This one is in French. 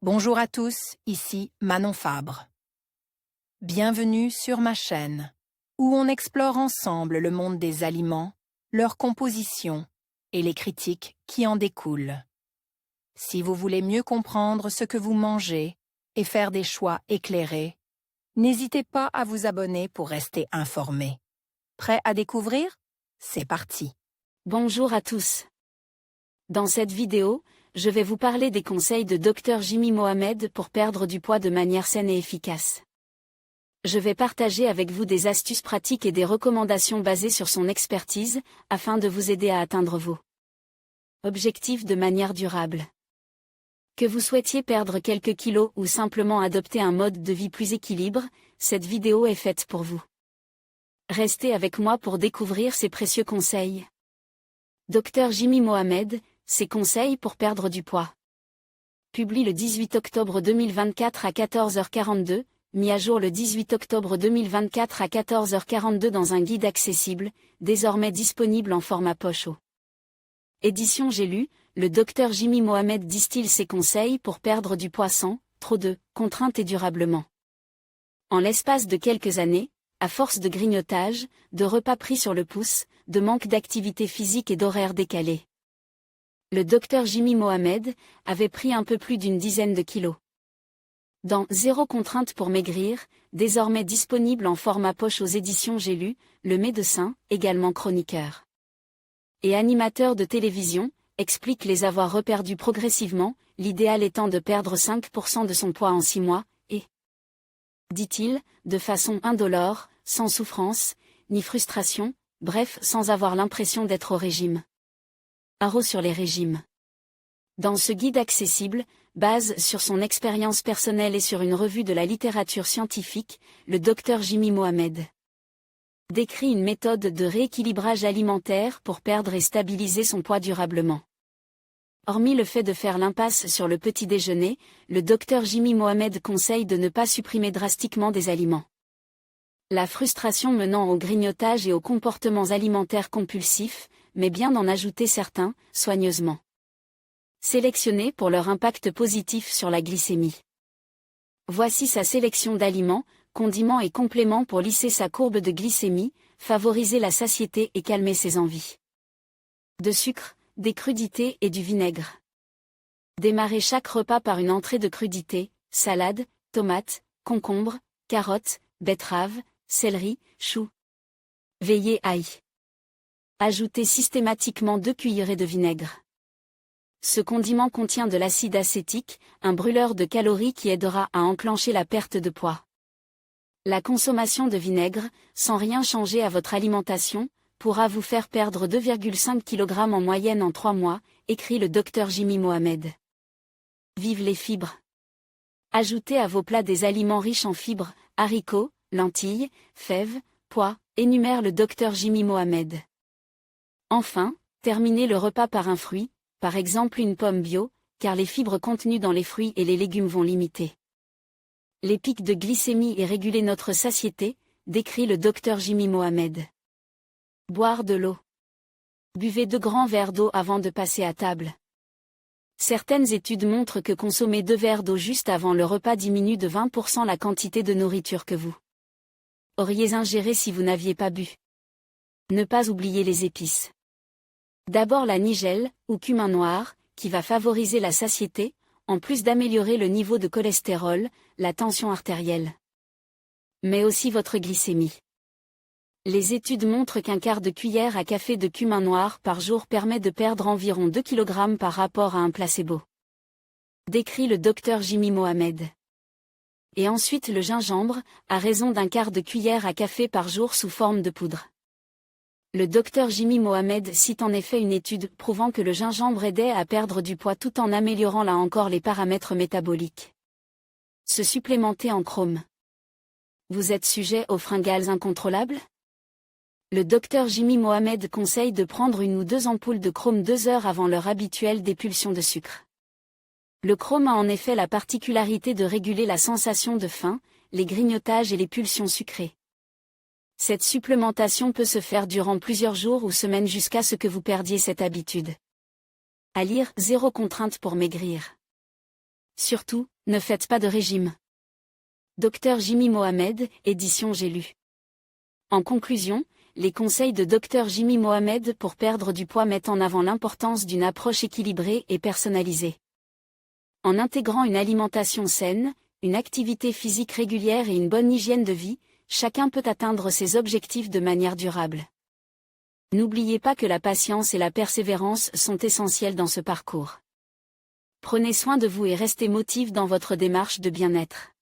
Bonjour à tous, ici Manon Fabre. Bienvenue sur ma chaîne, où on explore ensemble le monde des aliments, leur composition et les critiques qui en découlent. Si vous voulez mieux comprendre ce que vous mangez et faire des choix éclairés, n'hésitez pas à vous abonner pour rester informé. Prêt à découvrir? C'est parti! Bonjour à tous. Dans cette vidéo, je vais vous parler des conseils de Dr Jimmy Mohamed pour perdre du poids de manière saine et efficace. Je vais partager avec vous des astuces pratiques et des recommandations basées sur son expertise, afin de vous aider à atteindre vos objectifs de manière durable. Que vous souhaitiez perdre quelques kilos ou simplement adopter un mode de vie plus équilibré, cette vidéo est faite pour vous. Restez avec moi pour découvrir ces précieux conseils. Dr Jimmy Mohamed, ses conseils pour perdre du poids. Publié le 18 octobre 2024 à 14h42, mis à jour le 18 octobre 2024 à 14h42 dans un guide accessible, désormais disponible en format poche. Édition J'ai lu, le Dr Jimmy Mohamed distille ses conseils pour perdre du poids sans trop de contraintes et durablement. En l'espace de quelques années, à force de grignotage, de repas pris sur le pouce, de manque d'activité physique et d'horaires décalés, le Dr Jimmy Mohamed avait pris un peu plus d'une dizaine de kilos. Dans Zéro contrainte pour maigrir, désormais disponible en format poche aux éditions J'ai lu, le médecin, également chroniqueur et animateur de télévision, explique les avoir reperdus progressivement, l'idéal étant de perdre 5% de son poids en 6 mois, et, dit-il, de façon indolore, sans souffrance, ni frustration, bref sans avoir l'impression d'être au régime. Haro sur les régimes. Dans ce guide accessible, base sur son expérience personnelle et sur une revue de la littérature scientifique, le Dr Jimmy Mohamed décrit une méthode de rééquilibrage alimentaire pour perdre et stabiliser son poids durablement. Hormis le fait de faire l'impasse sur le petit déjeuner, le Dr Jimmy Mohamed conseille de ne pas supprimer drastiquement des aliments. La frustration menant au grignotage et aux comportements alimentaires compulsifs, mais bien d'en ajouter certains, soigneusement sélectionnés pour leur impact positif sur la glycémie. Voici sa sélection d'aliments, condiments et compléments pour lisser sa courbe de glycémie, favoriser la satiété et calmer ses envies. De sucre, des crudités et du vinaigre. Démarrez chaque repas par une entrée de crudités, salade, tomates, concombres, carottes, betteraves, céleri, choux. Veillez ail. Ajoutez systématiquement 2 cuillerées de vinaigre. Ce condiment contient de l'acide acétique, un brûleur de calories qui aidera à enclencher la perte de poids. La consommation de vinaigre, sans rien changer à votre alimentation, pourra vous faire perdre 2,5 kg en moyenne en 3 mois, écrit le Dr Jimmy Mohamed. Vive les fibres. Ajoutez à vos plats des aliments riches en fibres, haricots, lentilles, fèves, pois, énumère le Dr Jimmy Mohamed. Enfin, terminez le repas par un fruit, par exemple une pomme bio, car les fibres contenues dans les fruits et les légumes vont limiter les pics de glycémie et réguler notre satiété, décrit le Dr Jimmy Mohamed. Boire de l'eau. Buvez 2 grands verres d'eau avant de passer à table. Certaines études montrent que consommer 2 verres d'eau juste avant le repas diminue de 20% la quantité de nourriture que vous auriez ingérée si vous n'aviez pas bu. Ne pas oublier les épices. D'abord la nigelle, ou cumin noir, qui va favoriser la satiété, en plus d'améliorer le niveau de cholestérol, la tension artérielle, mais aussi votre glycémie. Les études montrent qu'un quart de cuillère à café de cumin noir par jour permet de perdre environ 2 kg par rapport à un placebo. Décrit le Dr Jimmy Mohamed. Et ensuite le gingembre, à raison d'un quart de cuillère à café par jour sous forme de poudre. Le Dr Jimmy Mohamed cite en effet une étude prouvant que le gingembre aidait à perdre du poids tout en améliorant là encore les paramètres métaboliques. Se supplémenter en chrome. Vous êtes sujet aux fringales incontrôlables? Le Dr Jimmy Mohamed conseille de prendre 1 ou 2 ampoules de chrome 2 heures avant l'heure habituelle d'épulsion de sucre. Le chrome a en effet la particularité de réguler la sensation de faim, les grignotages et les pulsions sucrées. Cette supplémentation peut se faire durant plusieurs jours ou semaines jusqu'à ce que vous perdiez cette habitude. À lire Zéro contrainte pour maigrir. Surtout, Ne faites pas de régime. Dr Jimmy Mohamed, édition J'ai lu. En conclusion, les conseils de Dr Jimmy Mohamed pour perdre du poids mettent en avant l'importance d'une approche équilibrée et personnalisée. En intégrant une alimentation saine, une activité physique régulière et une bonne hygiène de vie, chacun peut atteindre ses objectifs de manière durable. N'oubliez pas que la patience et la persévérance sont essentielles dans ce parcours. Prenez soin de vous et restez motivé dans votre démarche de bien-être.